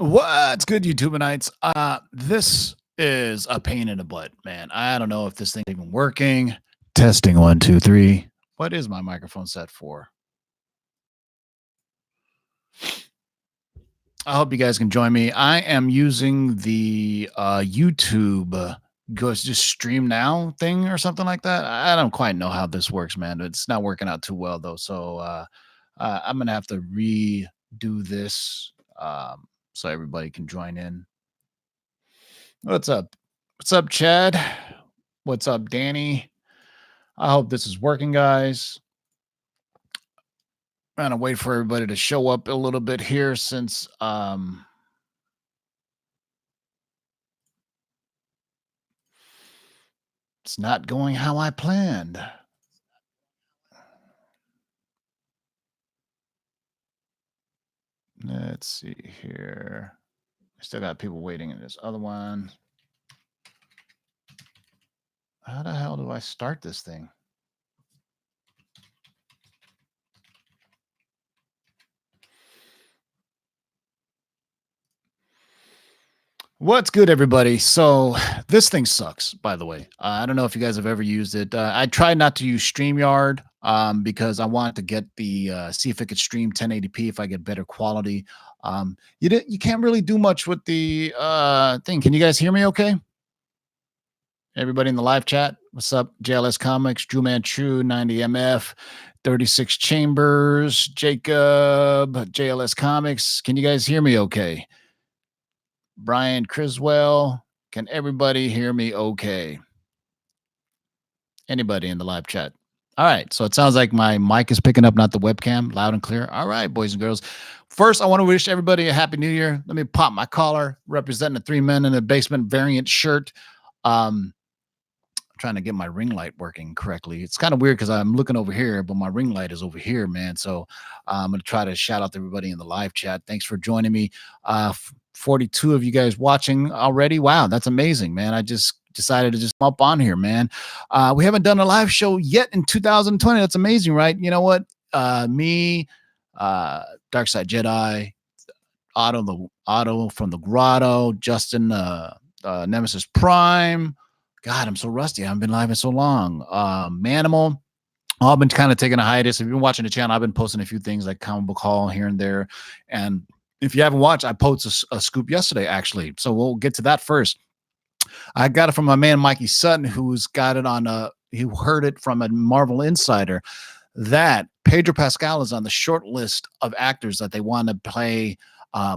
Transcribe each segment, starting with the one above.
What's good, YouTubeites? This is a pain in the butt, man. I don't know if this thing's even working. Testing 1, 2, 3. What is my microphone set for? I hope you guys can join me. I am using the YouTube goes just stream now thing or something like that. I don't quite know how this works, man. It's not working out too well though. So I'm gonna have to redo this so everybody can join in. What's up? What's up, Chad? What's up, Danny? I hope this is working, guys. I'm gonna wait for everybody to show up a little bit here since it's not going how I planned. Let's see here. I still got people waiting in this other one. How the hell do I start this thing? What's good, everybody? So this thing sucks, by the way. I don't know if you guys have ever used it. I tried not to use StreamYard because I wanted to get the see if it could stream 1080p if I get better quality. You can't really do much with the thing. Can you guys hear me okay? Everybody in the live chat, what's up? JLS Comics, Drew Manchu, 90MF, 36 Chambers, Jacob, JLS Comics. Can you guys hear me okay? Brian Criswell, can everybody hear me okay? Anybody in the live chat? All right, so it sounds like my mic is picking up, not the webcam, loud and clear. All right, boys and girls. First, I want to wish everybody a happy new year. Let me pop my collar, representing the 3 Men in a Basement variant shirt. Trying to get my ring light working correctly. It's kind of weird because I'm looking over here, but my ring light is over here, man. So I'm going to try to shout out to everybody in the live chat. Thanks for joining me. 42 of you guys watching already. Wow, that's amazing, man. I just decided to just up on here, man. We haven't done a live show yet in 2020. That's amazing, right? You know what? Me, Darkside Jedi, Otto from the Grotto, Justin, Nemesis Prime. God, I'm so rusty. I haven't been live in so long. Manimal. I've been kind of taking a hiatus. If you've been watching the channel, I've been posting a few things like Comic Book Haul here and there. And if you haven't watched, I posted a scoop yesterday, actually. So we'll get to that first. I got it from my man, Mikey Sutton, who's got it on he heard it from a Marvel Insider that Pedro Pascal is on the short list of actors that they want to play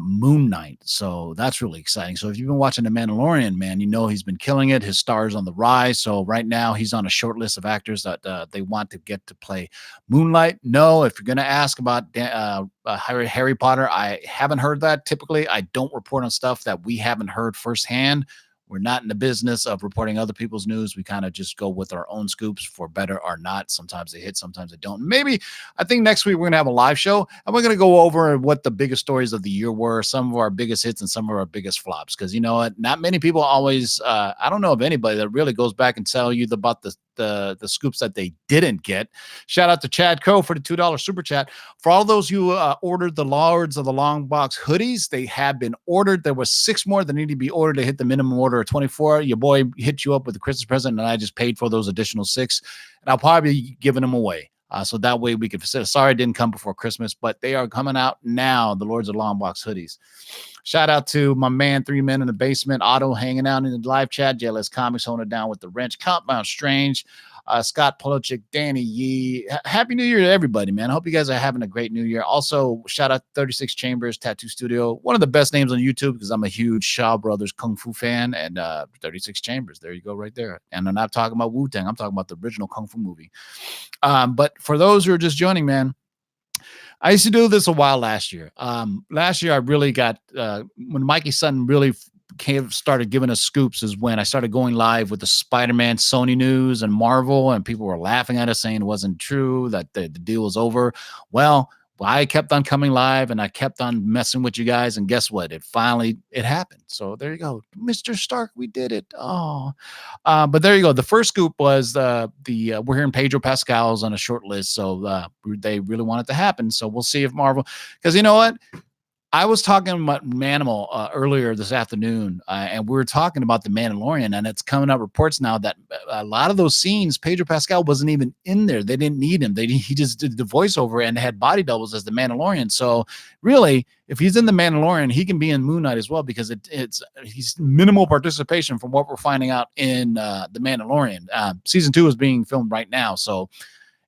Moon Knight. So that's really exciting. So if you've been watching The Mandalorian, man, you know he's been killing it. His star's on the rise. So right now he's on a short list of actors that they want to get to play Moonlight. No, if you're going to ask about Harry Potter, I haven't heard that. Typically, I don't report on stuff that we haven't heard firsthand. We're not in the business of reporting other people's news. We kind of just go with our own scoops, for better or not. Sometimes they hit, sometimes they don't. Maybe I think next week we're going to have a live show and we're going to go over what the biggest stories of the year were, some of our biggest hits and some of our biggest flops. Because you know what? Not many people always, I don't know of anybody that really goes back and tell you about the scoops that they didn't get. Shout out to Chad Coe for the $2 super chat. For all those who ordered the Lords of the Long Box hoodies, they have been ordered. There was 6 more that need to be ordered to hit the minimum order of 24. Your boy hit you up with the Christmas present, and I just paid for those additional 6, and I'll probably be giving them away. So that way we could facilitate. Sorry it didn't come before Christmas, but they are coming out now, the Lords of the Long Box hoodies. Shout out to my man, 3 Men in the Basement, Otto hanging out in the live chat, JLS Comics holding it down with the wrench, Compound Strange, Scott Polochik, Danny Yee. Happy New Year to everybody, man. I hope you guys are having a great New Year. Also, shout out to 36 Chambers Tattoo Studio, one of the best names on YouTube because I'm a huge Shaw Brothers Kung Fu fan, and 36 Chambers. There you go right there. And I'm not talking about Wu-Tang. I'm talking about the original Kung Fu movie. But for those who are just joining, man, I used to do this a while last year. Last year, I really got, when Mikey Sutton really started giving us scoops is when I started going live with the Spider-Man Sony news and Marvel, and people were laughing at us saying it wasn't true, that the deal was over. Well, I kept on coming live and I kept on messing with you guys, and guess what? It happened. So there you go, Mr. Stark, we did it. Oh, but there you go. The first scoop was we're hearing Pedro Pascal's on a short list, so they really want it to happen. So we'll see if Marvel, because you know what? I was talking about Manimal earlier this afternoon, and we were talking about the Mandalorian, and it's coming up reports now that a lot of those scenes, Pedro Pascal wasn't even in there. They didn't need him. He just did the voiceover and had body doubles as the Mandalorian. So really, if he's in the Mandalorian, he can be in Moon Knight as well because he's minimal participation from what we're finding out in the Mandalorian. Season 2 is being filmed right now, so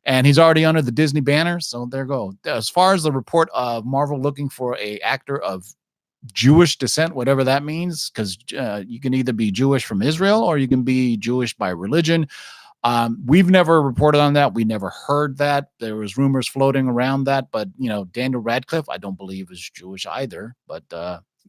and he's already under the Disney banner. So there you go. As far as the report of Marvel looking for a actor of Jewish descent, whatever that means, because you can either be Jewish from Israel or you can be Jewish by religion. We've never reported on that. We never heard that. There was rumors floating around that, but Daniel Radcliffe, I don't believe is Jewish either. But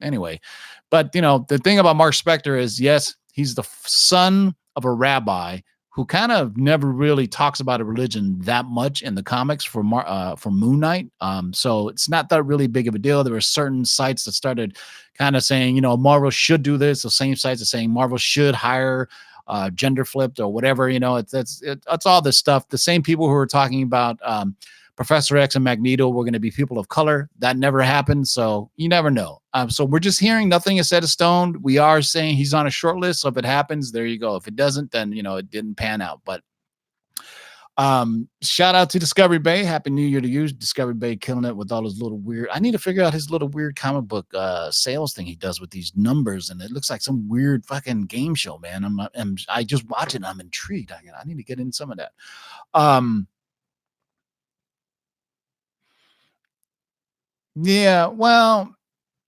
anyway, but the thing about Mark Spector is, yes, he's the son of a rabbi who kind of never really talks about a religion that much in the comics for Moon Knight. So it's not that really big of a deal. There were certain sites that started kind of saying, Marvel should do this. The same sites are saying Marvel should hire gender flipped or whatever. It's all this stuff. The same people who are talking about Professor X and Magneto were going to be people of color. That never happened. So you never know. So we're just hearing nothing is set in stone. We are saying he's on a short list. So if it happens, there you go. If it doesn't, then, it didn't pan out. But shout out to Discovery Bay. Happy New Year to you. Discovery Bay killing it with all his little weird. I need to figure out his little weird comic book sales thing he does with these numbers. And it looks like some weird fucking game show, man. I just watch it. I'm intrigued. I need to get in some of that. Yeah, well,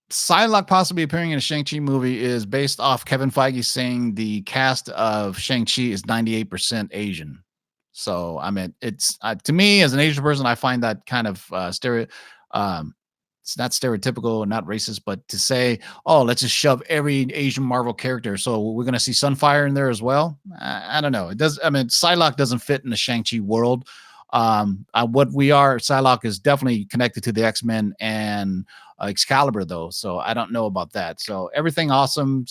Psylocke possibly appearing in a Shang-Chi movie is based off Kevin Feige saying the cast of Shang-Chi is 98% Asian. So, I mean, it's to me as an Asian person, I find that kind of it's not stereotypical, not racist, but to say, oh, let's just shove every Asian Marvel character. So we're going to see Sunfire in there as well. I don't know. It does. I mean, Psylocke doesn't fit in the Shang-Chi world. What we are, Psylocke is definitely connected to the X-Men and Excalibur, though. So I don't know about that. So everything awesome.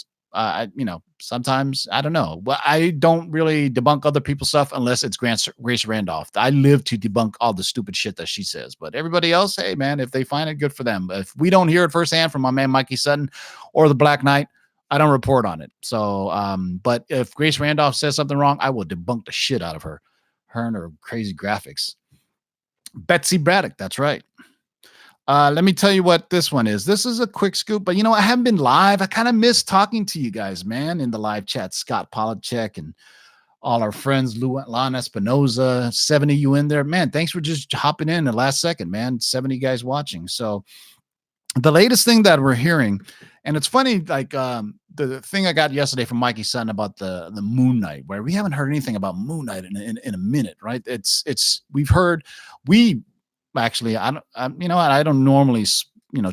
Sometimes I don't know. But I don't really debunk other people's stuff unless it's Grace Randolph. I live to debunk all the stupid shit that she says. But everybody else, hey man, if they find it, good for them. But if we don't hear it firsthand from my man Mikey Sutton or the Black Knight, I don't report on it. So, but if Grace Randolph says something wrong, I will debunk the shit out of her. Her and her crazy graphics. Betsy Braddock, that's right. Let me tell you what this one is. This is a quick scoop, but I haven't been live. I kind of miss talking to you guys, man, in the live chat. Scott Polachek and all our friends, Lon Espinoza, 70 you in there. Man, thanks for just hopping in the last second, man. 70 guys watching. So the latest thing that we're hearing, and it's funny, like the thing I got yesterday from Mikey Sutton about the Moon Knight, where we haven't heard anything about Moon Knight in a minute, right? We've heard, we actually, I don't normally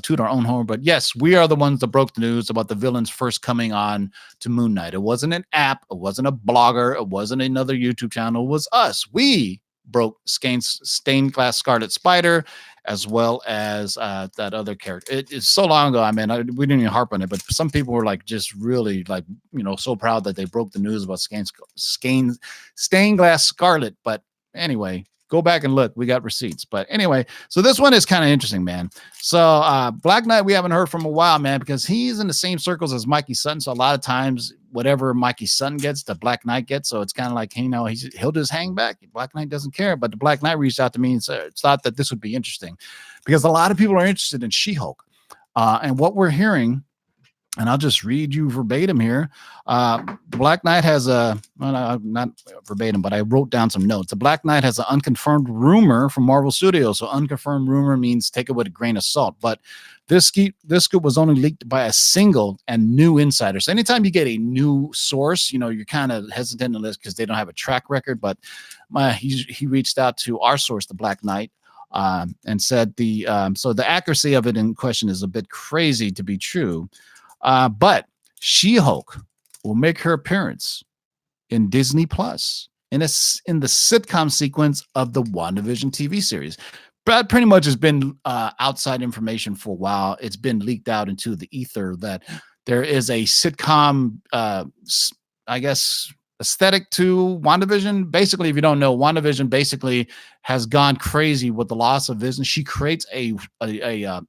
toot our own horn, but yes, we are the ones that broke the news about the villains first coming on to Moon Knight. It wasn't an app, it wasn't a blogger, it wasn't another YouTube channel, it was us. We broke Stained Glass Scarlet Spider, as well as that other character. It's so long ago. I mean, we didn't even harp on it, but some people were like just really like, so proud that they broke the news about Stained Glass Scarlet. But anyway, go back and look. We got receipts. But anyway, so this one is kind of interesting, man. So Black Knight, we haven't heard from a while, man, because he's in the same circles as Mikey Sutton. So a lot of times, whatever Mikey Sutton gets, the Black Knight gets. So it's kind of like, he'll just hang back. Black Knight doesn't care. But the Black Knight reached out to me and thought that this would be interesting because a lot of people are interested in She-Hulk. And what we're hearing, and I'll just read you verbatim here. Black Knight has not verbatim, but I wrote down some notes. The Black Knight has an unconfirmed rumor from Marvel Studios. So unconfirmed rumor means take it with a grain of salt. But this scoop was only leaked by a single and new insider. So anytime you get a new source, you're kind of hesitant on this because they don't have a track record. But he reached out to our source, the Black Knight, and said so the accuracy of it in question is a bit crazy to be true. But She-Hulk will make her appearance in Disney Plus in the sitcom sequence of the WandaVision TV series. That pretty much has been outside information for a while. It's been leaked out into the ether that there is a sitcom, I guess, aesthetic to WandaVision. Basically, if you don't know, WandaVision basically has gone crazy with the loss of vision. She creates a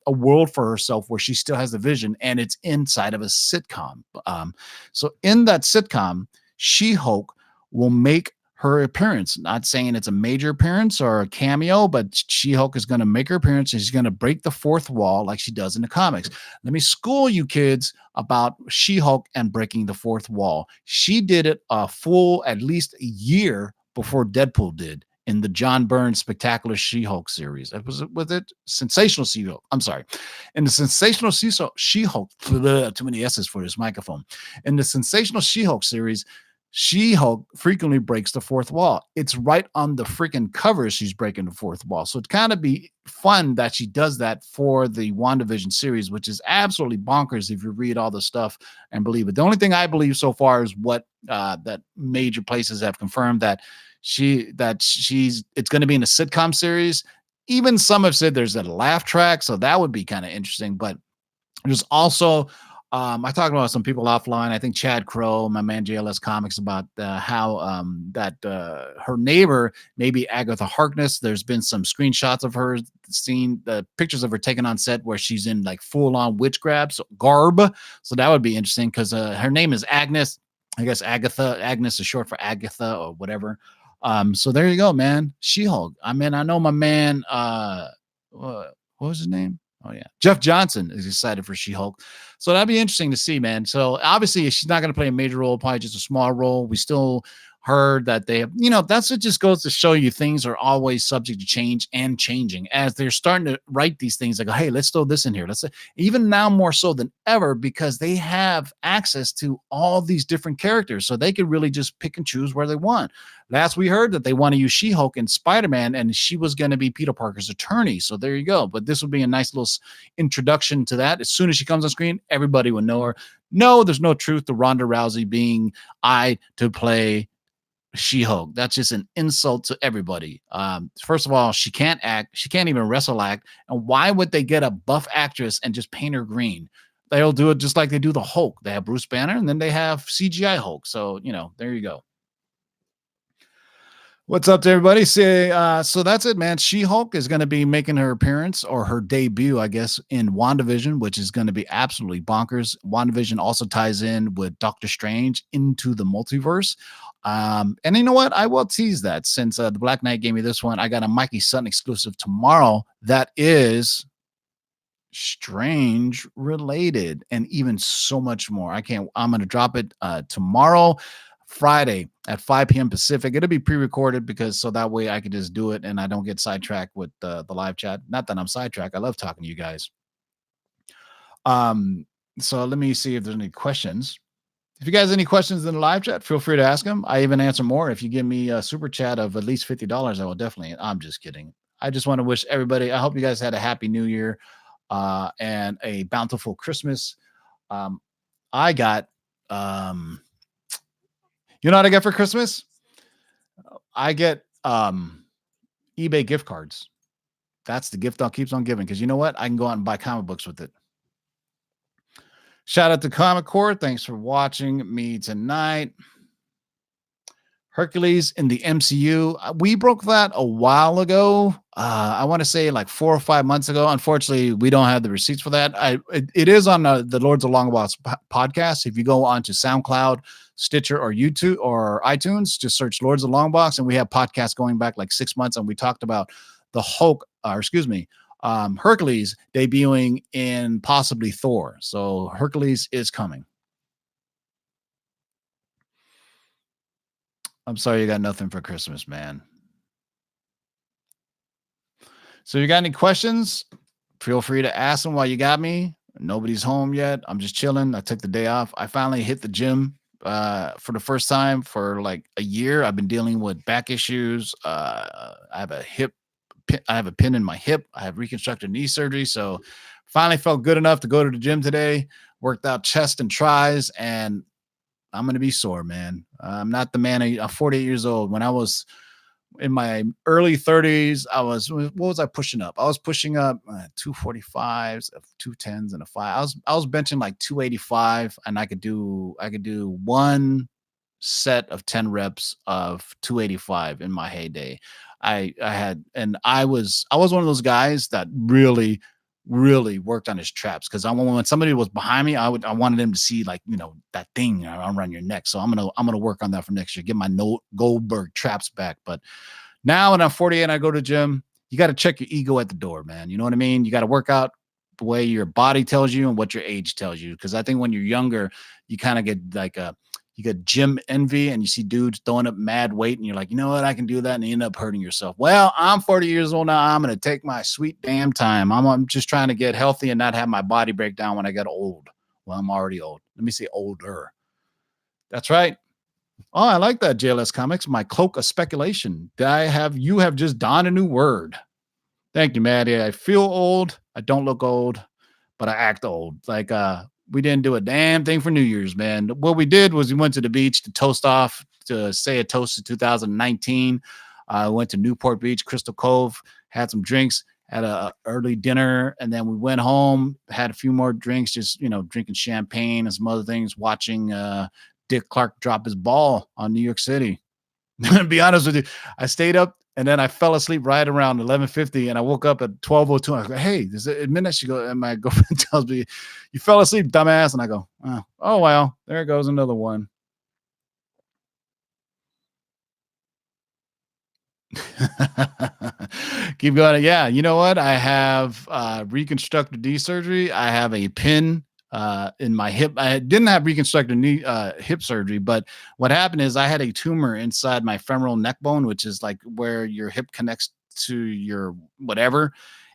world for herself where she still has the vision, and it's inside of a sitcom. So in that sitcom, She-Hulk will make her appearance. Not saying it's a major appearance or a cameo, but She-Hulk is going to make her appearance and she's going to break the fourth wall like she does in the comics. Let me school you kids about She-Hulk and breaking the fourth wall. She did it a full at least a year before Deadpool did in the John Byrne Spectacular She-Hulk series. That was it with it Sensational She-Hulk. I'm sorry. In the Sensational She-Hulk, too many S's for this microphone. In the Sensational She-Hulk series, She-Hulk frequently breaks the fourth wall. It's right on the freaking cover she's breaking the fourth wall. So it kind of be fun that she does that for the WandaVision series, which is absolutely bonkers if you read all the stuff and believe it. The only thing I believe so far is what that major places have confirmed that she's it's going to be in a sitcom series. Even some have said there's a laugh track, so that would be kind of interesting. But there's also I talked about some people offline. I think Chad Crow, my man JLS Comics, about how that her neighbor, maybe Agatha Harkness. There's been some screenshots of her seen the pictures of her taken on set where she's in like full on witch grabs garb. So that would be interesting because her name is Agnes. I guess Agatha. Agnes is short for Agatha or whatever. So there you go, man. She-Hulk. I mean, I know my man. What was his name? Oh yeah, Jeff Johnson is excited for She-Hulk, so that'd be interesting to see, man. So obviously she's not going to play a major role, probably just a small role. We still heard that they have, that's what just goes to show you things are always subject to change and changing as they're starting to write these things. Like, hey, let's throw this in here. Let's even now more so than ever because they have access to all these different characters, so they could really just pick and choose where they want. Last we heard that they want to use She-Hulk and Spider-Man, and she was going to be Peter Parker's attorney. So there you go. But this would be a nice little introduction to that. As soon as she comes on screen, everybody will know her. No, there's no truth to Ronda Rousey being to play She-Hulk. That's just an insult to everybody. First of all, she can't act. She can't even wrestle act. And why would they get a buff actress and just paint her green? They'll do it just like they do the Hulk. They have Bruce Banner, and then they have CGI Hulk. So, there you go. What's up to everybody? So that's it, man. She-Hulk is going to be making her appearance or her debut, I guess, in WandaVision, which is going to be absolutely bonkers. WandaVision also ties in with Doctor Strange into the multiverse. And you know what? I will tease that since the Black Knight gave me this one. I got a Mikey Sutton exclusive tomorrow that is Strange related and even so much more. I'm going to drop it tomorrow. Friday at 5 p.m. Pacific. It'll be pre-recorded because so that way I can just do it and I don't get sidetracked with the live chat. Not that I'm sidetracked. I love talking to you guys. So let me see if there's any questions. If you guys have any questions in the live chat, feel free to ask them. I even answer more. If you give me a super chat of at least $50, I will definitely. I'm just kidding. I just want to wish everybody, I hope you guys had a happy new year and a bountiful Christmas. I got you know what I get for Christmas? I get eBay gift cards. That's the gift that keeps on giving because you know what? I can go out and buy comic books with it. Shout out to Comic Core. Thanks for watching me tonight. Hercules in the MCU. We broke that a while ago. I want to say like 4 or 5 months ago. Unfortunately, we don't have the receipts for that. It is on the Lords of Long Box podcast. If you go onto SoundCloud, Stitcher, or YouTube or iTunes, just search Lords of Long Box, and we have podcasts going back like 6 months, and we talked about the Hulk, Hercules debuting in possibly Thor. So Hercules is coming. I'm sorry you got nothing for Christmas, man. So you got any questions? Feel free to ask them while you got me. Nobody's home yet. I'm just chilling. I took the day off. I finally hit the gym for the first time for like a year. I've been dealing with back issues. I have a pin in my hip. I have reconstructed knee surgery. So finally felt good enough to go to the gym today, worked out chest and tries, and I'm going to be sore, man. I'm not the man. I'm 48 years old. When I was in my early 30s, what was I pushing up? I was pushing up 245s, 210s, and a 5. I was benching like 285, and I could do 1 set of 10 reps of 285 in my heyday. I had, and I was one of those guys that really worked on his traps, because I when somebody was behind me, I wanted them to see, like, that thing around your neck. So I'm gonna work on that for next year. Get my no Goldberg traps back. But now when I'm 48 and I go to the gym, you got to check your ego at the door, man. You know what I mean? You got to work out the way your body tells you and what your age tells you. Because I think when you're younger, you kind of get like you get gym envy, and you see dudes throwing up mad weight, and you're like, you know what, I can do that, and you end up hurting yourself. Well, I'm 40 years old now. I'm gonna take my sweet damn time. I'm just trying to get healthy and not have my body break down when I get old. Well, I'm already old. Let me say older. That's right. Oh, I like that, JLS Comics. My cloak of speculation. You have just donned a new word. Thank you, Maddie. I feel old. I don't look old, but I act old. Like we didn't do a damn thing for New Year's, man. What we did was we went to the beach to toast off, to say a toast to 2019. Went to Newport Beach, Crystal Cove, had some drinks, had a early dinner, and then we went home, had a few more drinks, just drinking champagne and some other things, watching Dick Clark drop his ball on New York City. To be honest with you, I stayed up and then I fell asleep right around 11:50, and I woke up at 12:02. I go, "Hey, there's a midnight." She goes, and my girlfriend tells me, "You fell asleep, dumbass." And I go, "Oh well, there goes another one." Keep going. Yeah, you know what? I have reconstructive knee surgery. I have a pin in my hip. I didn't have reconstructive knee hip surgery, but what happened is I had a tumor inside my femoral neck bone, which is like where your hip connects to your whatever.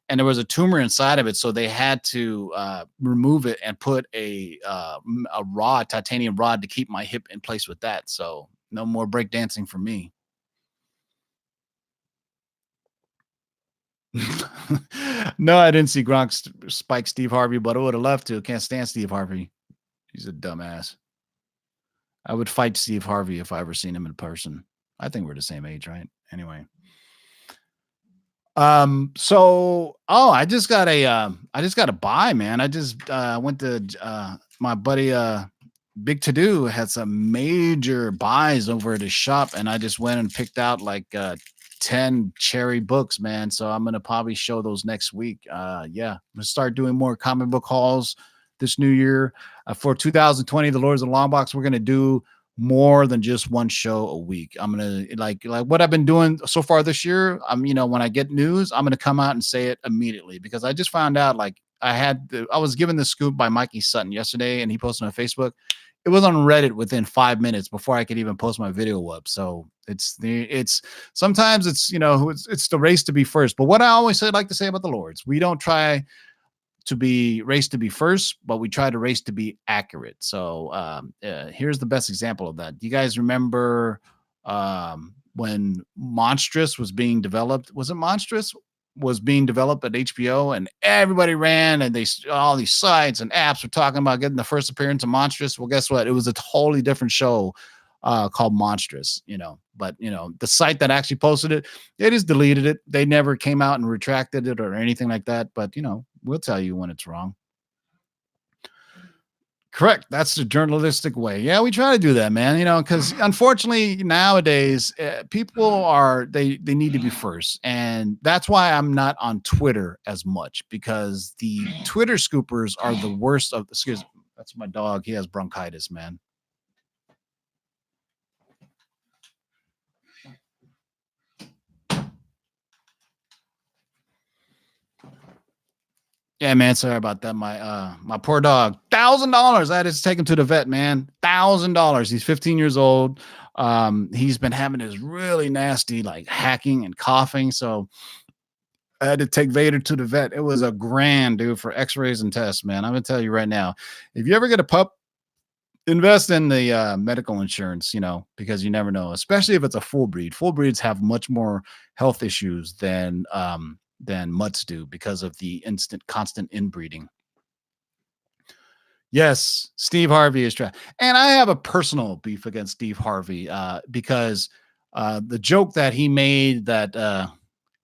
And there was a tumor inside of it, so they had to remove it and put a rod, titanium rod, to keep my hip in place with that. So no more break dancing for me. No, I didn't see Gronk spike Steve Harvey, but I would have loved to. Can't stand Steve Harvey. He's a dumbass. I would fight Steve Harvey if I ever seen him in person. I think we're the same age, right? Anyway. I just got a buy, man. I just went to my buddy Big To Do had some major buys over at his shop, and I just went and picked out like 10 cherry books, man. So I'm gonna probably show those next week. Yeah, I'm gonna start doing more comic book hauls this new year. For 2020, the Lords of the Long Box, we're gonna do more than just one show a week. I'm gonna like what I've been doing so far this year. When I get news, I'm gonna come out and say it immediately, because I just found out, like, I was given the scoop by Mikey Sutton yesterday, and he posted on Facebook. It was on Reddit within 5 minutes before I could even post my video up. So it's sometimes it's the race to be first. But what I always like to say about the Lords, we don't try to be race to be first, but we try to race to be accurate. So here's the best example of that. Do you guys remember when Monstrous was being developed? Was it Monstrous was being developed at HBO, and everybody ran, and all these sites and apps were talking about getting the first appearance of Monstrous. Well, guess what? It was a totally different show called Monstrous, but the site that actually posted it, they just deleted it. They never came out and retracted it or anything like that. But we'll tell you when it's wrong. Correct. That's the journalistic way. Yeah, we try to do that, man. Because unfortunately nowadays people they need to be first, and that's why I'm not on Twitter as much, because the Twitter scoopers are the worst of. Excuse me, that's my dog. He has bronchitis, man. Yeah, man. Sorry about that. My poor dog. $1,000. I had to take him to the vet, man. $1,000. He's 15 years old. He's been having this really nasty like hacking and coughing. So I had to take Vader to the vet. It was a grand, dude, for X-rays and tests, man. I'm gonna tell you right now. If you ever get a pup, invest in the medical insurance, because you never know, especially if it's a full breed. Full breeds have much more health issues than mutts do, because of the constant inbreeding. Yes, Steve Harvey is trash. And I have a personal beef against Steve Harvey because the joke that he made, that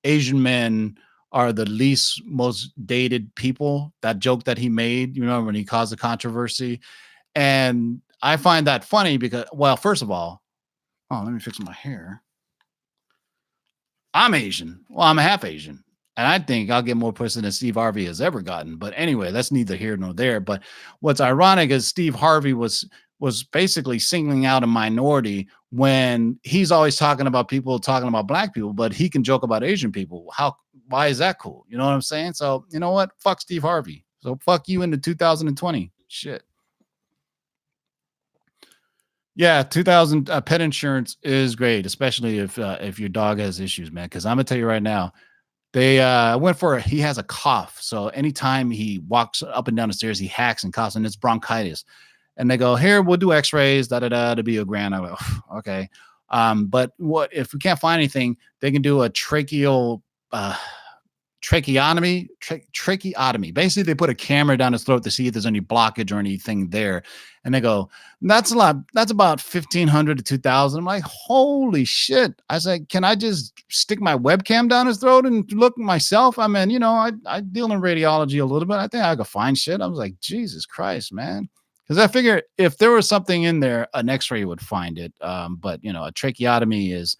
Asian men are the least most dated people, that joke that he made, when he caused a controversy. And I find that funny because, well, first of all, oh, let me fix my hair. I'm Asian. Well, I'm half Asian. And I think I'll get more pussy than Steve Harvey has ever gotten. But anyway, that's neither here nor there. But what's ironic is Steve Harvey was basically singling out a minority when he's always talking about people talking about black people, but he can joke about Asian people. How why is that cool? You know what I'm saying? So you know what? Fuck Steve Harvey. So fuck you into 2020. Shit. Yeah, 2000 pet insurance is great, especially if your dog has issues, man. Because I'm gonna tell you right now, they went for he has a cough. So anytime he walks up and down the stairs, he hacks and coughs, and it's bronchitis. And they go, here, we'll do x-rays, da da da, to be a grand. I go, okay. But what if we can't find anything, they can do a uh, tracheotomy. Basically, they put a camera down his throat to see if there's any blockage or anything there. And they go, that's a lot. That's about 1,500 to 2,000. I'm like, holy shit. I said, can I just stick my webcam down his throat and look myself? I mean, I deal in radiology a little bit. I think I could find shit. I was like, Jesus Christ, man. Because I figure if there was something in there, an X-ray would find it. But a tracheotomy is,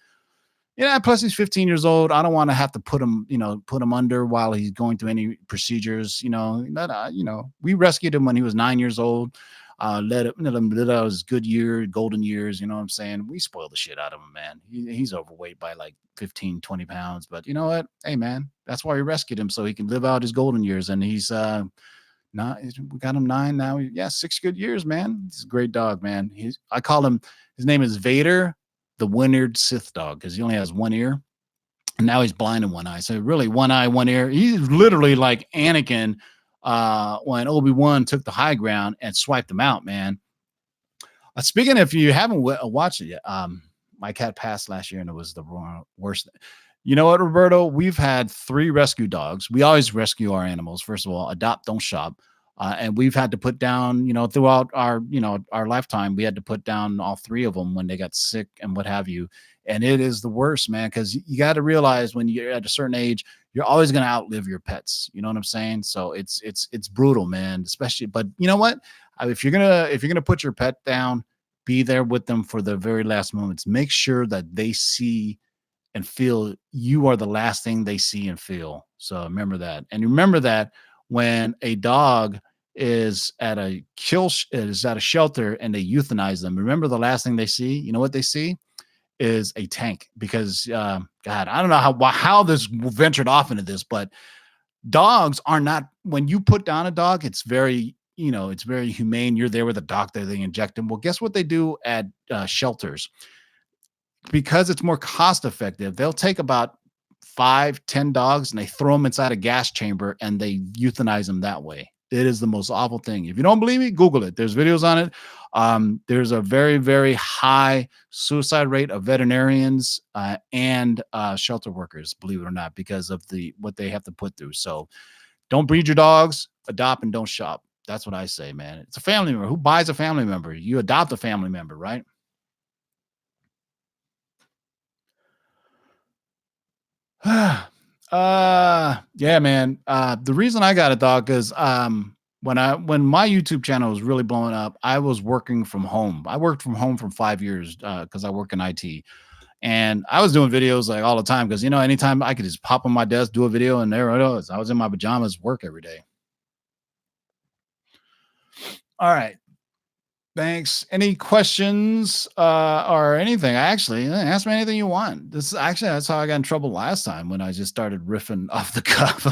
yeah, plus he's 15 years old. I don't want to have to put him under while he's going through any procedures. We rescued him when he was 9 years old. Let him live out his good year, golden years. You know what I'm saying? We spoiled the shit out of him, man. He's overweight by like 15, 20 pounds. But you know what? Hey, man, that's why we rescued him so he can live out his golden years. And he's not, we got him 9 now. Yeah, 6 good years, man. He's a great dog, man. I call him, his name is Vader, the one-eared Sith dog, because he only has one ear. And now he's blind in one eye. So really one eye, one ear. He's literally like Anakin when Obi-Wan took the high ground and swiped him out, man. Speaking, if you haven't watched it yet, my cat passed last year and it was the worst. You know what, Roberto? We've had 3 rescue dogs. We always rescue our animals. First of all, adopt, don't shop. And we've had to put down, throughout our lifetime, we had to put down all 3 of them when they got sick and what have you. And it is the worst, man, because you got to realize when you're at a certain age, you're always going to outlive your pets. You know what I'm saying? So it's brutal, man. Especially, but you know what? If you're gonna put your pet down, be there with them for the very last moments. Make sure that they see and feel you are the last thing they see and feel. So remember that, and remember that when a dog is at a shelter and they euthanize them, remember the last thing they see. You know what they see is a tank, because God, I don't know how this ventured off into this, but dogs are not. When you put down a dog, it's very it's very humane. You're there with a doctor, they inject them. Well, guess what they do at shelters? Because it's more cost effective, they'll take about 5, 10 dogs and they throw them inside a gas chamber and they euthanize them that way. It is the most awful thing. If you don't believe me, Google it. There's videos on it. There's a very, very high suicide rate of veterinarians and shelter workers, believe it or not, because of what they have to put through. So don't breed your dogs, adopt and don't shop. That's what I say, man. It's a family member. Who buys a family member? You adopt a family member, right? Yeah, man. The reason I got a dog is when my YouTube channel was really blowing up, I was working from home. I worked from home for 5 years because I work in IT. And I was doing videos like all the time because anytime I could just pop on my desk, do a video, and there it was. I was in my pajamas, work every day. All right. Thanks. Any questions or anything? Actually, ask me anything you want. That's how I got in trouble last time when I just started riffing off the cuff.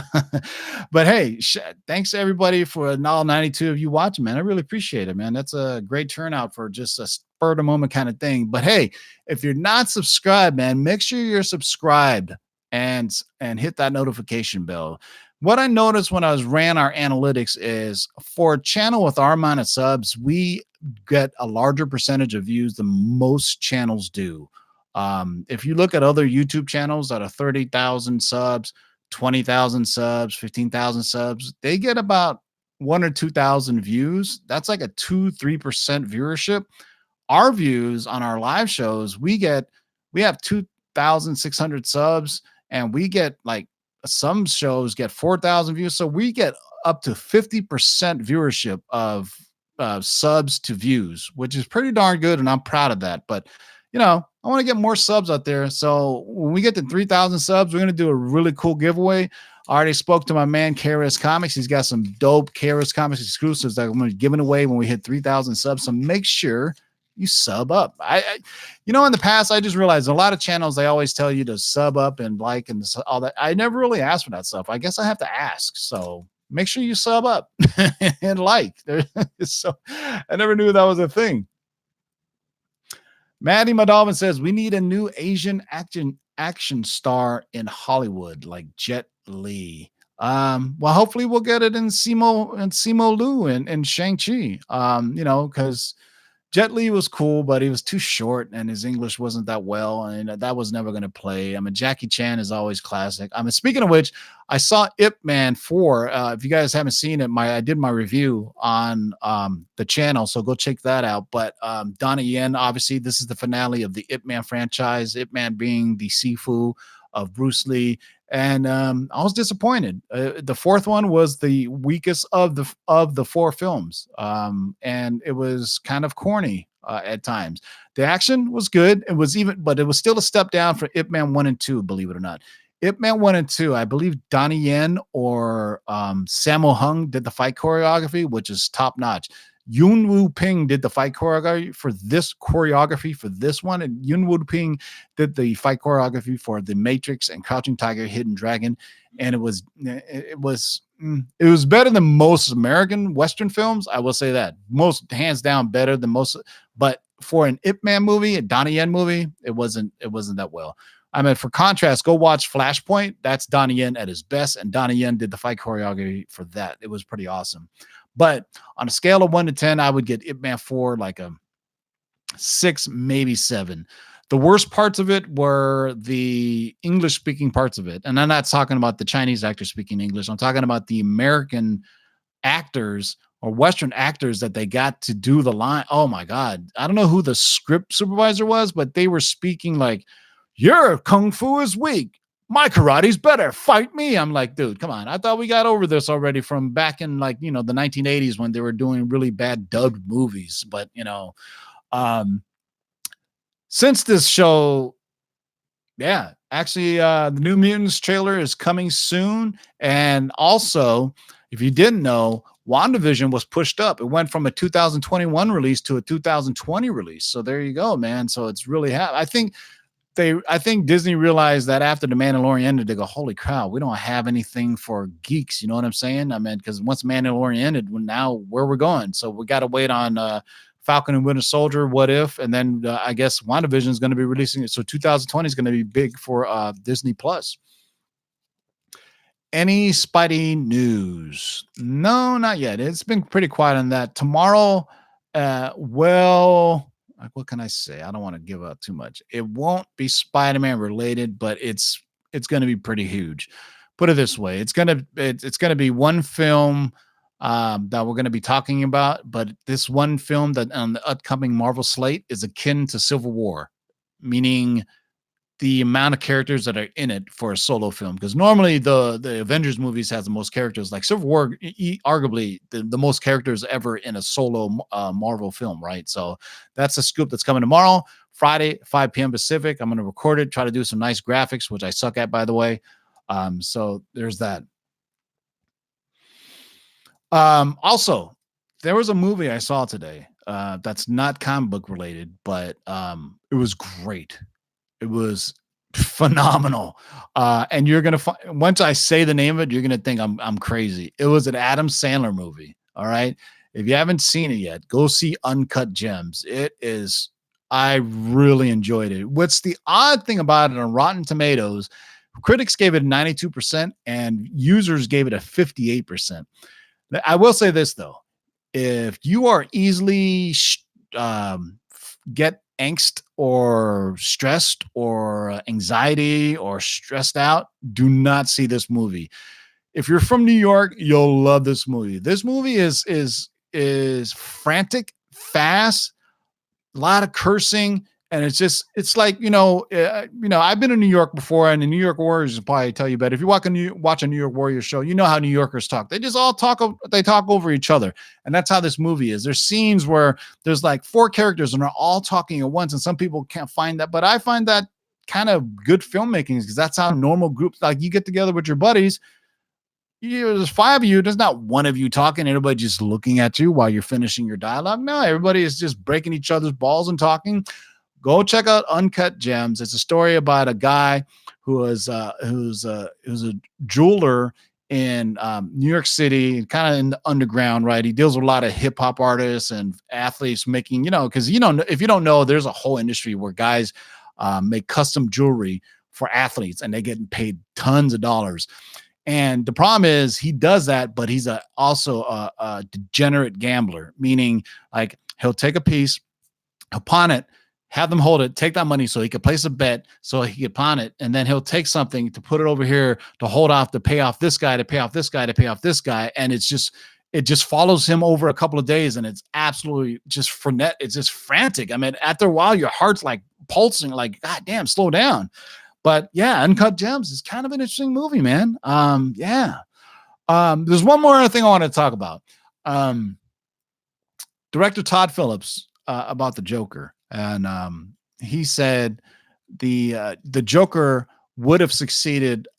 But hey, thanks everybody for all 92 of you watching, man. I really appreciate it, man. That's a great turnout for just a spur of the moment kind of thing. But hey, if you're not subscribed, man, make sure you're subscribed and hit that notification bell. What I noticed when I ran our analytics is for a channel with our amount of subs, we get a larger percentage of views than most channels do. If you look at other YouTube channels that are 30,000 subs, 20,000 subs, 15,000 subs, they get about 1 or 2,000 views. That's like a 2-3% viewership. Our views on our live shows, we have 2,600 subs, and we get like some shows get 4,000 views. So we get up to 50% viewership of subs to views, which is pretty darn good, and I'm proud of that. But I want to get more subs out there. So when we get to 3,000 subs, we're gonna do a really cool giveaway. I already spoke to my man KRS Comics. He's got some dope KRS Comics exclusives that I'm going to be giving away when we hit 3,000 subs. So make sure you sub up. In the past, I just realized a lot of channels, they always tell you to sub up and like and all that. I never really asked for that stuff. I guess I have to ask. So make sure you sub up and like. So I never knew that was a thing. Maddie Madalvin says we need a new Asian action star in Hollywood like Jet Li. Well, hopefully we'll get it in Simo Liu and Shang-Chi. Because Jet Li was cool, but he was too short and his English wasn't that well, and that was never going to play. I mean, Jackie Chan is always classic. I mean, speaking of which, I saw Ip Man 4. If you guys haven't seen it, I did my review on the channel, so go check that out. But Donnie Yen, obviously, this is the finale of the Ip Man franchise, Ip Man being the Sifu of Bruce Lee. And I was disappointed. The fourth one was the weakest of the four films, and it was kind of corny at times. The action was good. But it was still a step down for Ip Man 1 and 2, believe it or not. Ip Man 1 and 2, I believe Donnie Yen or Sammo Hung did the fight choreography, which is top notch. Yun Wu Ping did the fight choreography for this one, and Yun Wu Ping did the fight choreography for The Matrix and Crouching Tiger, Hidden Dragon, and it was better than most American Western films. I will say that, most hands down better than most. But for an Ip Man movie, a Donnie Yen movie, it wasn't that well. I mean, for contrast, go watch Flashpoint. That's Donnie Yen at his best, and Donnie Yen did the fight choreography for that. It was pretty awesome. But on a scale of 1 to 10, I would get Ip Man 4 like a 6, maybe 7. The worst parts of it were the English speaking parts of it. And I'm not talking about the Chinese actors speaking English. I'm talking about the American actors or Western actors that they got to do the line. Oh my God. I don't know who the script supervisor was, but they were speaking like, your kung fu is weak. My karate's better. Fight me. I'm like, dude, come on. I thought we got over this already from back in the 1980s when they were doing really bad dubbed movies. But, since this show, yeah, actually, the New Mutants trailer is coming soon. And also, if you didn't know, WandaVision was pushed up. It went from a 2021 release to a 2020 release. So there you go, man. So it's really I think Disney realized that after The Mandalorian ended, they go, holy cow, we don't have anything for geeks. You know what I'm saying? I mean, because once Mandalorian ended, now where we're going. So we got to wait on Falcon and Winter Soldier, What If, and then I guess WandaVision is going to be releasing it. So 2020 is going to be big for Disney Plus. Any Spidey news? No, not yet. It's been pretty quiet on that. Tomorrow, what can I say? I don't want to give out too much. It won't be Spider-Man related, but it's going to be pretty huge. Put it this way: it's going to be one film that we're going to be talking about, but this one film that on the upcoming Marvel slate is akin to Civil War, meaning the amount of characters that are in it for a solo film. Because normally the Avengers movies has the most characters. Like Civil War, arguably the most characters ever in a solo Marvel film, right? So that's a scoop that's coming tomorrow, Friday, 5 p.m. Pacific. I'm going to record it, try to do some nice graphics, which I suck at, by the way. So there's that. Also, there was a movie I saw today that's not comic book related, but it was great. It was phenomenal. And you're going to once I say the name of it, you're going to think I'm crazy. It was an Adam Sandler movie. All right. If you haven't seen it yet, go see Uncut Gems. I really enjoyed it. What's the odd thing about it on Rotten Tomatoes, critics gave it 92% and users gave it a 58%. I will say this though. If you are easily get angst or stressed or anxiety or stressed out, do not see this movie. If you're from New York, you'll love this movie. This movie is frantic, fast, a lot of cursing, And it's like, I've been in New York before, and the New York Warriors will probably tell you better. If you watch a New York Warriors show, you know how New Yorkers talk. They just all talk. They talk over each other, and that's how this movie is. There's scenes where there's like four characters, and they're all talking at once, and some people can't find that, but I find that kind of good filmmaking because that's how normal groups, like, you get together with your buddies. There's five of you. There's not one of you talking. Everybody just looking at you while you're finishing your dialogue. No, everybody is just breaking each other's balls and talking. Go check out Uncut Gems. It's a story about a guy who's a jeweler in New York City, kind of in the underground, right? He deals with a lot of hip hop artists and athletes making, because if you don't know, there's a whole industry where guys make custom jewelry for athletes, and they get paid tons of dollars. And the problem is he does that, but he's also a degenerate gambler, meaning like he'll take a piece, he'll pawn it, have them hold it, take that money so he could place a bet so he could pawn it. And then he'll take something to put it over here to hold off, to pay off this guy, to pay off this guy, to pay off this guy. And it just follows him over a couple of days. And it's absolutely just frenetic. It's just frantic. I mean, after a while, your heart's like pulsing, like, God damn, slow down. But yeah, Uncut Gems is kind of an interesting movie, man. Yeah. There's one more thing I want to talk about. Director Todd Phillips, about the Joker, and he said the Joker would have succeeded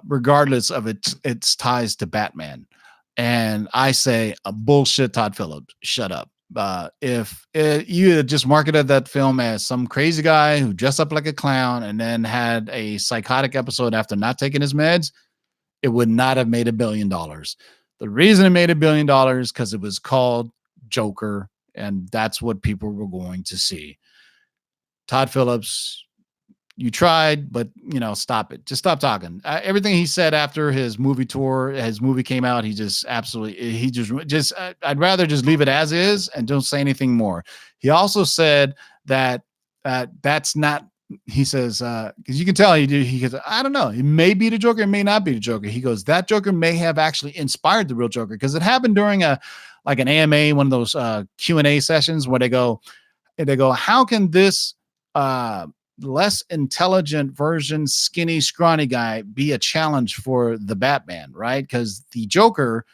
regardless of its ties to Batman. And I say, bullshit, Todd Phillips, shut up. If you had just marketed that film as some crazy guy who dressed up like a clown and then had a psychotic episode after not taking his meds, it would not have made $1 billion. The reason it made $1 billion because it was called Joker, and that's what people were going to see. Todd Phillips, you tried, but stop it. Just stop talking. Everything he said after his movie tour, his movie came out, I'd rather just leave it as is and don't say anything more. He also said that that's not, he says, because you can tell he goes, I don't know, it may be the Joker, it may not be the Joker. He goes, that Joker may have actually inspired the real Joker, because it happened during an AMA, one of those Q&A sessions where they go, how can this less intelligent version, skinny, scrawny guy be a challenge for the Batman, right? Because the Joker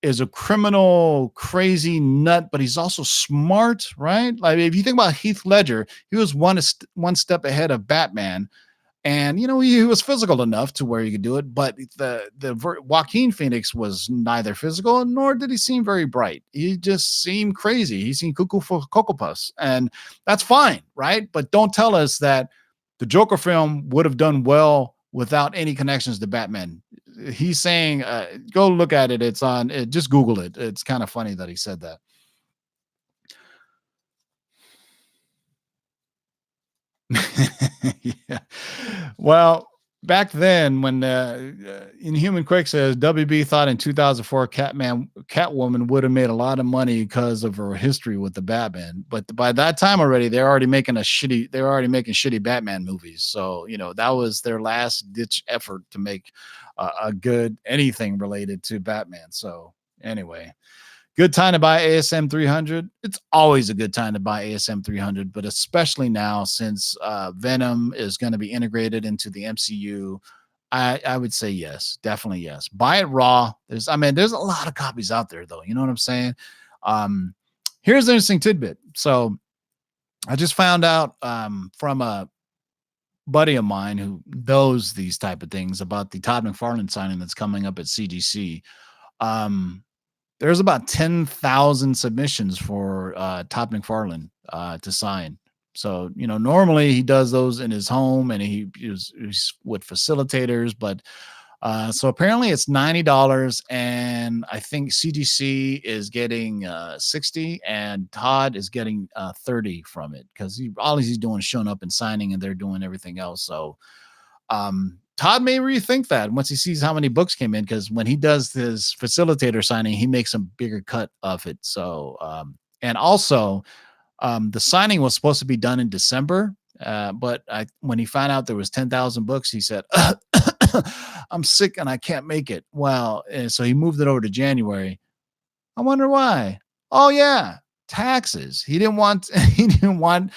is a criminal, crazy nut, but he's also smart, right? Like, if you think about Heath Ledger, he was one step ahead of Batman. And he was physical enough to where he could do it, but the Joaquin Phoenix was neither physical nor did he seem very bright. He just seemed crazy. He seemed cuckoo for Cocoa Puffs, and that's fine, right? But don't tell us that the Joker film would have done well without any connections to Batman. He's saying, go look at it. It's on. Just Google it. It's kind of funny that he said that. Yeah. Well, back then, when Inhuman Quick says WB thought in 2004 Catwoman would have made a lot of money because of her history with the Batman, but by that time already they're already making shitty Batman movies. So that was their last ditch effort to make a good anything related to Batman. So anyway. Good time to buy ASM 300. It's always a good time to buy ASM 300, but especially now since Venom is going to be integrated into the MCU. I would say yes, definitely yes. Buy it raw. There's a lot of copies out there, though. You know what I'm saying? Here's an interesting tidbit. So I just found out from a buddy of mine who knows these type of things about the Todd McFarlane signing that's coming up at CGC. There's about 10,000 submissions for Todd McFarlane to sign. So, normally he does those in his home and he's with facilitators, but so apparently it's $90, and I think CGC is getting 60 and Todd is getting 30 from it, because all he's doing is showing up and signing, and they're doing everything else. So Todd may rethink that once he sees how many books came in, because when he does his facilitator signing, he makes a bigger cut of it. So, and also, the signing was supposed to be done in December, but when he found out there was 10,000 books, he said, "I'm sick and I can't make it." Well, so he moved it over to January. I wonder why. Oh yeah, taxes. He didn't want he didn't want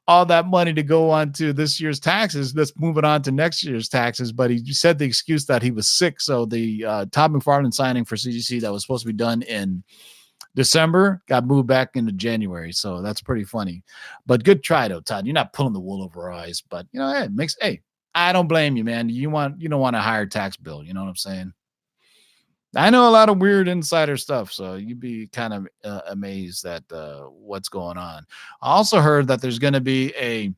all that money to go on to this year's taxes. Let's move it on to next year's taxes. But he said the excuse that he was sick. So the Todd McFarlane signing for CGC that was supposed to be done in December got moved back into January. So that's pretty funny. But good try though, Todd. You're not pulling the wool over our eyes, but hey, it makes hey, I don't blame you, man. You don't want a higher tax bill. You know what I'm saying? I know a lot of weird insider stuff, so you'd be kind of amazed at what's going on. I also heard that there's going to be a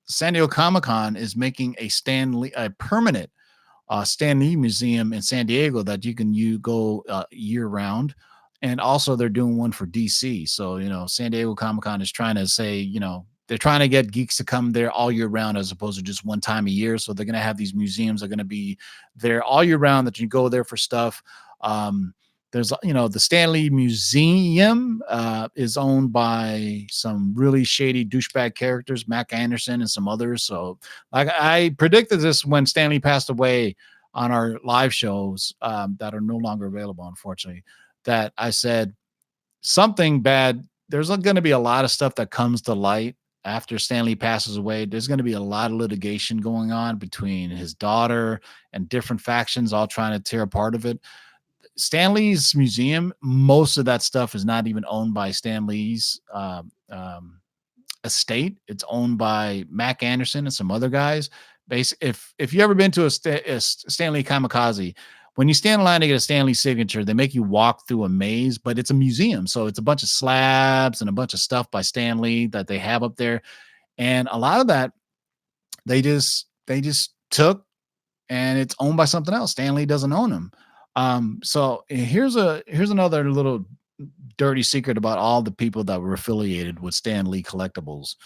San Diego Comic Con is making a permanent Stan Lee Museum in San Diego that you go year round, and also they're doing one for DC. So San Diego Comic Con is trying to say they're trying to get geeks to come there all year round as opposed to just one time a year. So they're going to have these museums that are going to be there all year round that you go there for stuff. There's the Stanley Museum is owned by some really shady douchebag characters, Mac Anderson and some others. So like I predicted this when Stanley passed away on our live shows that are no longer available, unfortunately, that I said something bad. There's going to be a lot of stuff that comes to light after Stanley passes away. There's going to be a lot of litigation going on between his daughter and different factions all trying to tear apart of it. Stanley's museum, most of that stuff is not even owned by Stanley's estate. It's owned by Mac Anderson and some other guys. If you ever been to a Stanley Kamikaze, when you stand in line to get a Stanley signature, they make you walk through a maze, but it's a museum. So it's a bunch of slabs and a bunch of stuff by Stanley that they have up there. And a lot of that they just took, and it's owned by something else. Stanley doesn't own them. So here's another little dirty secret about all the people that were affiliated with Stan Lee Collectibles.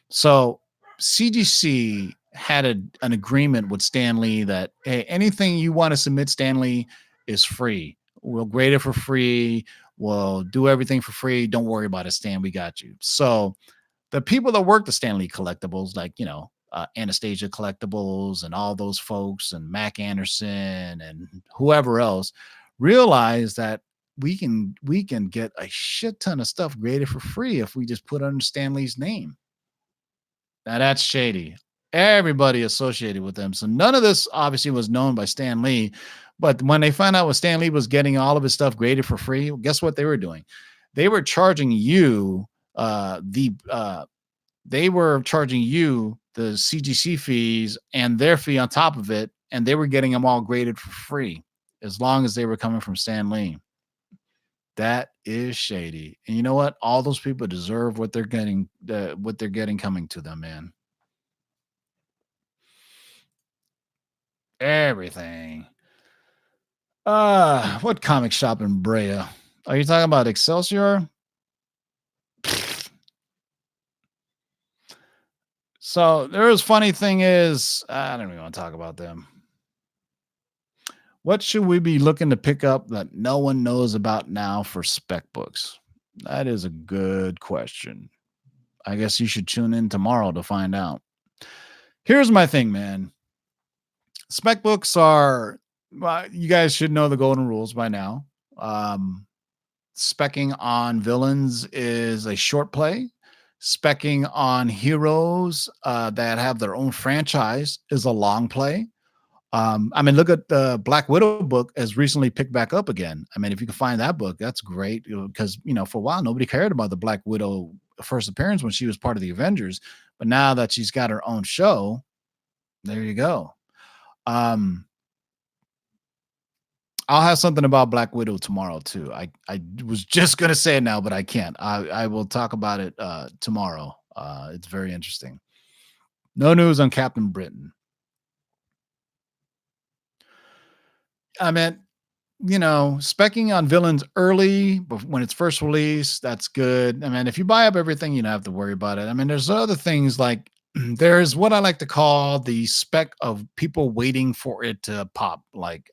So CGC had an agreement with Stan Lee that, hey, anything you want to submit Stan Lee is free. We'll grade it for free. We'll do everything for free. Don't worry about it, Stan. We got you. So the people that work the Stan Lee Collectibles, like, Anastasia Collectibles and all those folks and Mac Anderson and whoever else, realize that we can get a shit ton of stuff graded for free if we just put under Stan Lee's name. Now that's shady. Everybody associated with them. So none of this obviously was known by Stan Lee. But when they found out what Stan Lee was getting all of his stuff graded for free, guess what they were doing? They were charging you they were charging you the CGC fees and their fee on top of it, and they were getting them all graded for free as long as they were coming from Stan Lee. That is shady. And you know what? All those people deserve what they're getting coming to them, man. Everything. What comic shop in Brea? Are you talking about Excelsior? So there's funny thing is, I don't even want to talk about them. What should we be looking to pick up that no one knows about now for spec books? That is a good question. I guess you should tune in tomorrow to find out. Here's my thing, man. Spec books are, well, you guys should know the golden rules by now. Specking on villains is a short play. Specking on heroes that have their own franchise is a long play. Look at the Black Widow book has recently picked back up again. I mean, if you can find that book, that's great because, for a while, nobody cared about the Black Widow first appearance when she was part of the Avengers. But now that she's got her own show, there you go. I'll have something about Black Widow tomorrow too. I was just gonna say it now, but I can't. I will talk about it tomorrow. It's very interesting. No news on Captain Britain. I mean, specking on villains early, but when it's first released, that's good. I mean, if you buy up everything, you don't have to worry about it. I mean, there's other things like there's what I like to call the spec of people waiting for it to pop, like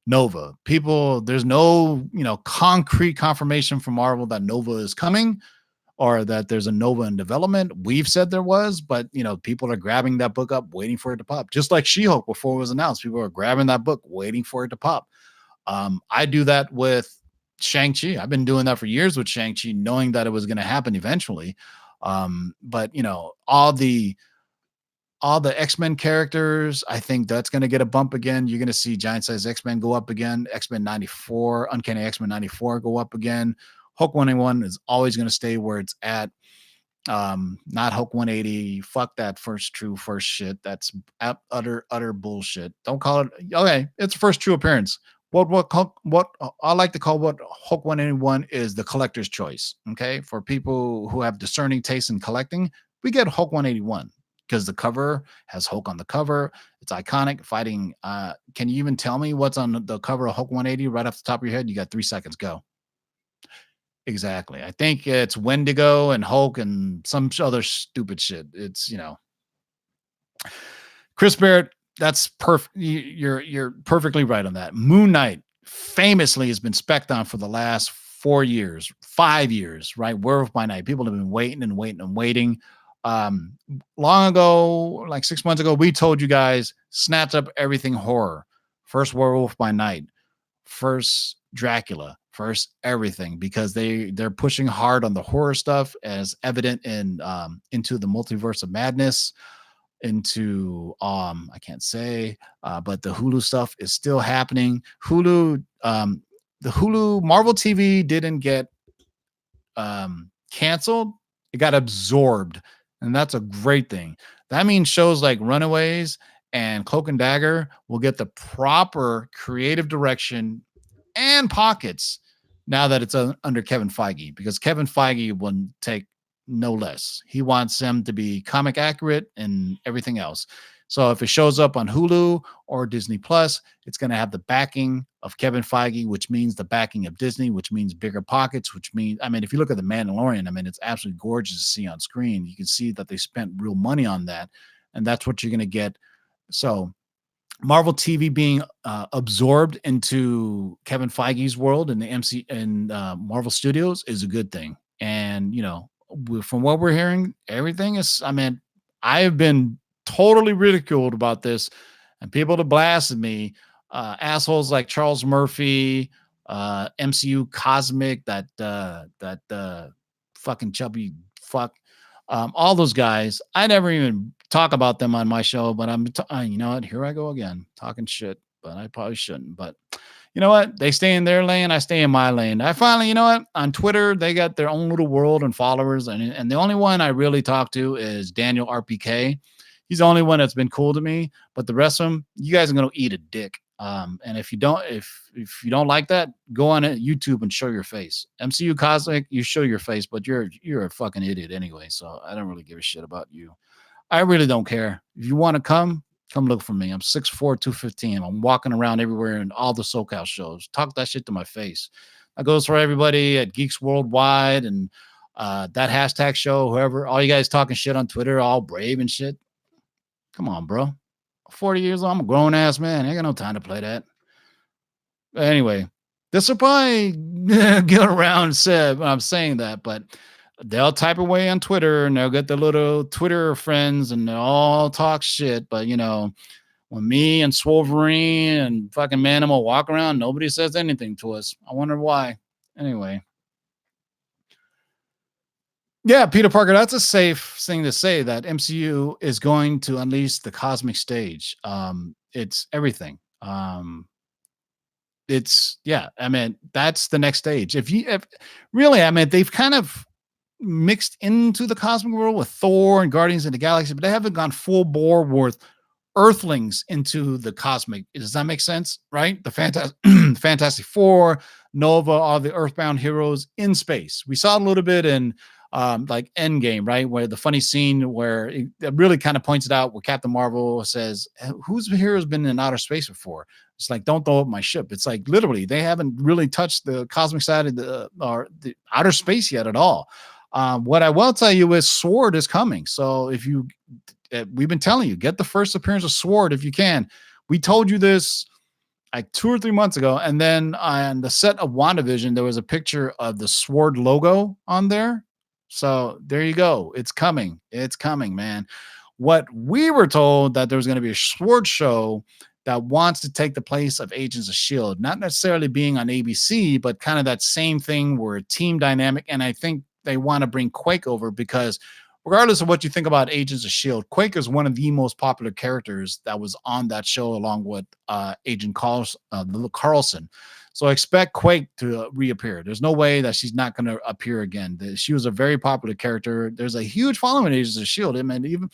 Nova. People, there's no, concrete confirmation from Marvel that Nova is coming or that there's a Nova in development. We've said there was, but people are grabbing that book up, waiting for it to pop. Just like She-Hulk before it was announced, people are grabbing that book, waiting for it to pop. I do that with Shang-Chi. I've been doing that for years with Shang-Chi, knowing that it was going to happen eventually. But all the X-Men characters, I think that's going to get a bump again. You're going to see Giant Size X-Men go up again, X-Men 94, Uncanny X-Men 94 go up again. Hulk 181 is always going to stay where it's at. Not Hulk 180. Fuck that first true first shit. That's utter bullshit. Don't call it. Okay, it's first true appearance. What I like to call what Hulk 181 is the collector's choice. Okay, for people who have discerning taste in collecting, we get Hulk 181 because the cover has Hulk on the cover. It's iconic fighting. Can you even tell me what's on the cover of Hulk 180 right off the top of your head? You got 3 seconds. Go. Exactly. I think it's Wendigo and Hulk and some other stupid shit. It's Chris Barrett. That's perfect. You're perfectly right on that. Moon Knight famously has been specced on for the last 4 years, 5 years, right? Werewolf by Night. People have been waiting and waiting and waiting. Um, Long ago, like 6 months ago, we told you guys snatch up everything horror. First Werewolf by Night, first Dracula, first everything, because they're pushing hard on the horror stuff, as evident in Into the Multiverse of Madness, into I can't say, but the Hulu stuff is still happening. The Hulu Marvel TV didn't get canceled, it got absorbed. And that's a great thing. That means shows like Runaways and Cloak and Dagger will get the proper creative direction and pockets now that it's under Kevin Feige, because Kevin Feige will take no less. He wants them to be comic accurate and everything else. So if it shows up on Hulu or Disney Plus, it's going to have the backing of Kevin Feige, which means the backing of Disney, which means bigger pockets, which means, I mean, if you look at The Mandalorian, I mean, it's absolutely gorgeous to see on screen. You can see that they spent real money on that, and that's what you're going to get. So Marvel TV being absorbed into Kevin Feige's world and the MC and Marvel Studios is a good thing. And from what we're hearing, everything is. I mean, I have been totally ridiculed about this, and people to blasted me, assholes like Charles Murphy, MCU Cosmic, that fucking chubby fuck, all those guys. I never even talk about them on my show, but you know what? Here I go again, talking shit, but I probably shouldn't. But you know what? They stay in their lane, I stay in my lane. I finally, you know what? On Twitter, they got their own little world and followers, and the only one I really talk to is Daniel RPK. He's the only one that's been cool to me, but the rest of them, you guys are gonna eat a dick. And if you don't like that, go on YouTube and show your face. MCU Cosmic, you show your face, but you're a fucking idiot anyway. So I don't really give a shit about you. I really don't care. If you want to come look for me. I'm 6'4", 215. I'm walking around everywhere in all the SoCal shows. Talk that shit to my face. That goes for everybody at Geeks Worldwide and that hashtag show, whoever. All you guys talking shit on Twitter, all brave and shit. Come on, bro. 40 years old. I'm a grown ass man. I ain't got no time to play that. But anyway, this will probably get around said when I'm saying that, but they'll type away on Twitter and they'll get their little Twitter friends and they'll all talk shit. But when me and Swolverine and fucking Manimal walk around, nobody says anything to us. I wonder why. Anyway. Yeah, Peter Parker, that's a safe thing to say, that MCU is going to unleash the cosmic stage. It's everything. I mean, that's the next stage. If really, I mean, they've kind of mixed into the cosmic world with Thor and Guardians of the Galaxy, but they haven't gone full bore with Earthlings into the cosmic. Does that make sense? Right? The Fantastic Four, Nova, all the Earthbound heroes in space. We saw a little bit in like Endgame, right? Where the funny scene where it really kind of points it out, where Captain Marvel says, whose hero's been in outer space before? It's like, don't throw up my ship. It's like, literally, they haven't really touched the cosmic side of the outer space yet at all. What I will tell you is Sword is coming. So if you, we've been telling you, get the first appearance of Sword if you can. We told you this like 2 or 3 months ago. And then on the set of WandaVision, there was a picture of the Sword logo on there. So there you go. It's coming. It's coming, man. What we were told, that there was going to be a Sword show that wants to take the place of Agents of Shield, not necessarily being on ABC, but kind of that same thing where team dynamic. And I think they want to bring Quake over because regardless of what you think about Agents of Shield, Quake is one of the most popular characters that was on that show, along with Agent Carlson. So I expect Quake to reappear. There's no way that she's not going to appear again. She was a very popular character. There's a huge following of Agents of Shield. I mean, even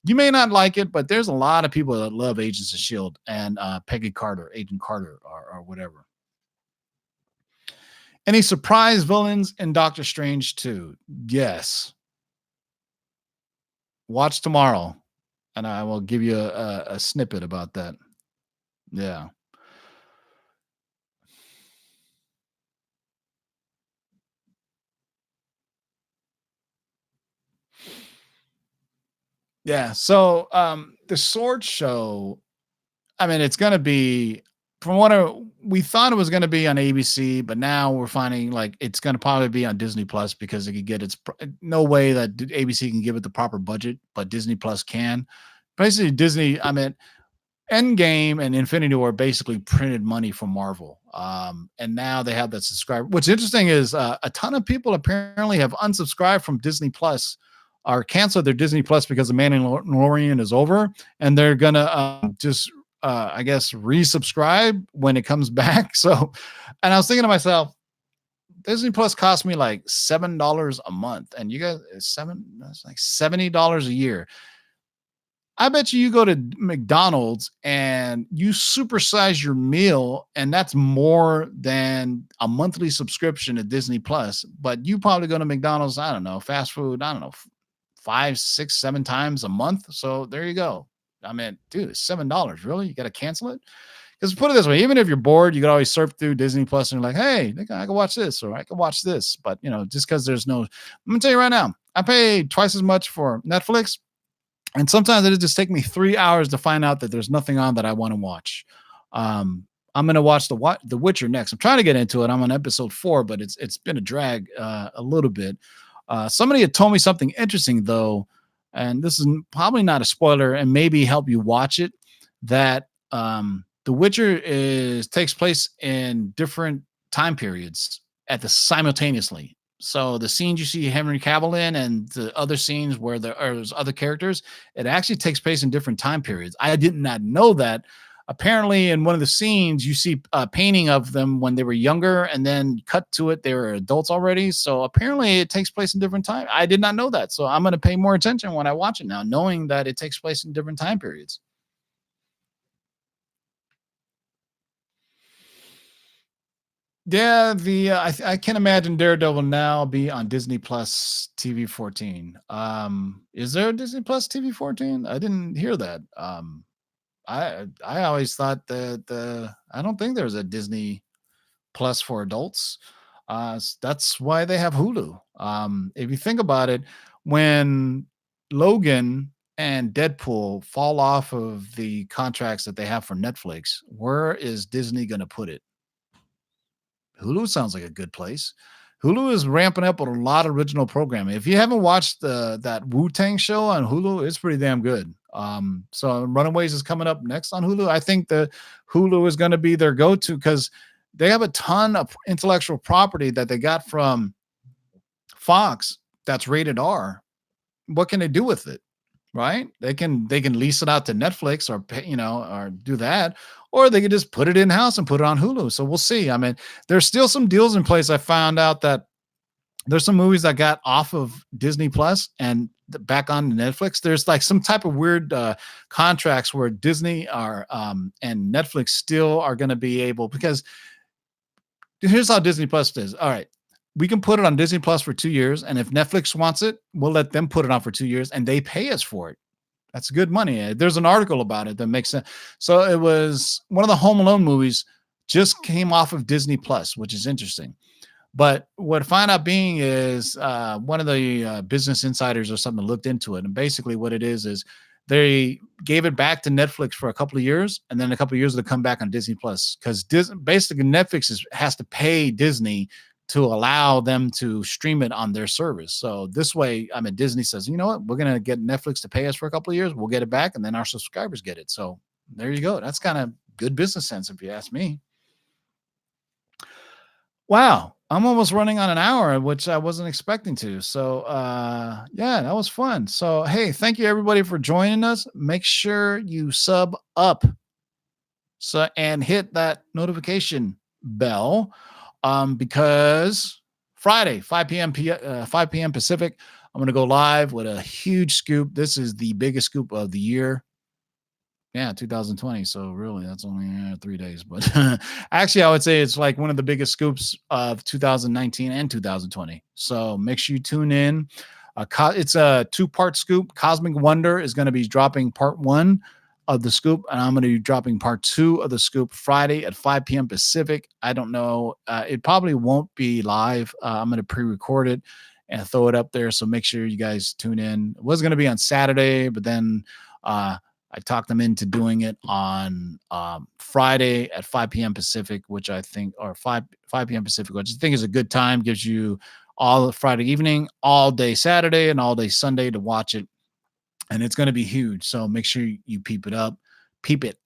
you may not like it, but there's a lot of people that love Agents of Shield and Peggy Carter, Agent Carter, or whatever. Any surprise villains in Doctor Strange 2? Yes. Watch tomorrow, and I will give you a snippet about that. Yeah. Yeah. So the sword show, I mean, it's gonna be from what we thought it was gonna be on ABC, but now we're finding like it's gonna probably be on Disney Plus because it could get no way that ABC can give it the proper budget, but Disney Plus can. Basically, Disney, I mean, Endgame and Infinity War basically printed money from Marvel. And now they have that subscriber. What's interesting is a ton of people apparently have unsubscribed from Disney Plus or canceled their Disney Plus because the Mandalorian is over, and they're gonna just I guess resubscribe when it comes back. So, and I was thinking to myself, Disney Plus cost me like $7 a month, and you guys that's like $70 a year. I bet you go to McDonald's and you supersize your meal, and that's more than a monthly subscription to Disney Plus. But you probably go to McDonald's, I don't know, fast food, I don't know, five, six, 7 times a month. So there you go. I mean, dude, it's $7. Really? You got to cancel it? Because put it this way, even if you're bored, you could always surf through Disney Plus and you're like, hey, I can watch this or I can watch this. But, just because there's no, I'm going to tell you right now, I pay twice as much for Netflix. And sometimes it'll just take me 3 hours to find out that there's nothing on that I want to watch. I'm gonna watch the Witcher next. I'm trying to get into it. I'm on episode 4, but it's been a drag a little bit. Somebody had told me something interesting though, and this is probably not a spoiler, and maybe help you watch it. That The Witcher takes place in different time periods at the simultaneously. So the scenes you see Henry Cavill in and the other scenes where there's other characters, it actually takes place in different time periods. I did not know that. Apparently, in one of the scenes, you see a painting of them when they were younger, and then cut to it, they were adults already. So apparently, it takes place in different time. I did not know that. So I'm going to pay more attention when I watch it now, knowing that it takes place in different time periods. Yeah, I can imagine Daredevil now be on Disney Plus TV 14. Is there a Disney Plus TV 14? I didn't hear that. I always thought that I don't think there's a Disney Plus for adults. That's why they have Hulu. If you think about it, when Logan and Deadpool fall off of the contracts that they have for Netflix, where is Disney going to put it? Hulu sounds like a good place. Hulu is ramping up with a lot of original programming. If you haven't watched that Wu Tang show on Hulu, it's pretty damn good. So Runaways is coming up next on Hulu. I think the Hulu is going to be their go-to because they have a ton of intellectual property that they got from Fox that's rated R. What can they do with it? Right? They can lease it out to Netflix or pay, or do that, or they could just put it in house and put it on Hulu. So we'll see. I mean, there's still some deals in place. I found out that there's some movies that got off of Disney Plus and back on Netflix. There's like some type of weird contracts where Disney are and Netflix still are going to be able, because here's how Disney Plus is. All right. We can put it on Disney Plus for 2 years. And if Netflix wants it, we'll let them put it on for 2 years and they pay us for it. That's good money. There's an article about it that makes sense. So it was one of the Home Alone movies just came off of Disney Plus, which is interesting. But what I found out being is one of the business insiders or something looked into it. And basically what it is they gave it back to Netflix for a couple of years. And then a couple of years to come back on Disney Plus, because basically Netflix has to pay Disney to allow them to stream it on their service. So this way, I mean, Disney says, you know what, we're going to get Netflix to pay us for a couple of years. We'll get it back. And then our subscribers get it. So there you go. That's kind of good business sense, if you ask me. Wow, I'm almost running on an hour, which I wasn't expecting to. So yeah, that was fun. So hey, thank you everybody for joining us. Make sure you sub up, so and hit that notification bell, because Friday 5 p.m. Pacific, I'm going to go live with a huge scoop. This is the biggest scoop of the year. Yeah, 2020. So really, that's only 3 days. But actually, I would say it's like one of the biggest scoops of 2019 and 2020. So make sure you tune in. It's a two-part scoop. Cosmic Wonder is going to be dropping part one of the scoop, and I'm going to be dropping part two of the scoop Friday at 5 p.m. Pacific. I don't know. It probably won't be live. I'm going to pre-record it and throw it up there. So make sure you guys tune in. It was going to be on Saturday, but then I talked them into doing it on Friday at 5 p.m. Pacific, which I think, or 5 p.m. Pacific, which I think is a good time. Gives you all Friday evening, all day Saturday, and all day Sunday to watch it, and it's going to be huge. So make sure you peep it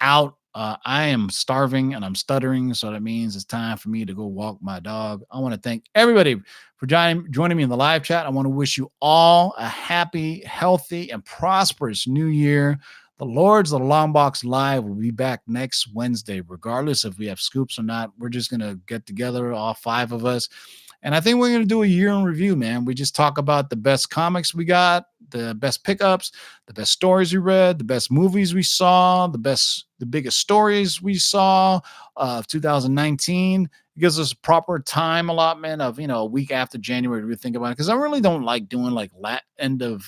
out. I am starving and I'm stuttering, so that means it's time for me to go walk my dog. I want to thank everybody for joining me in the live chat. I want to wish you all a happy, healthy, and prosperous new year. The Lords of the Long Box Live will be back next Wednesday, regardless if we have scoops or not. We're just going to get together, all five of us. And I think we're going to do a year in review, man. We just talk about the best comics we got, the best pickups, the best stories we read, the best movies we saw, the biggest stories we saw of 2019. It gives us a proper time allotment of, a week after January to think about it. Because I really don't like doing like end of,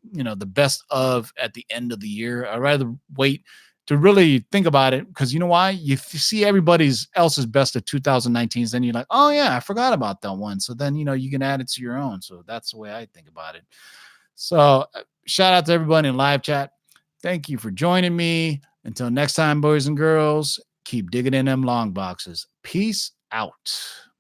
the best of at the end of the year. I'd rather wait to really think about it, because you know why? You see everybody's else's best of 2019s, then you're like, oh yeah, I forgot about that one. So then you can add it to your own. So that's the way I think about it. So shout out to everybody in live chat. Thank you for joining me. Until next time, boys and girls, keep digging in them long boxes. Peace out.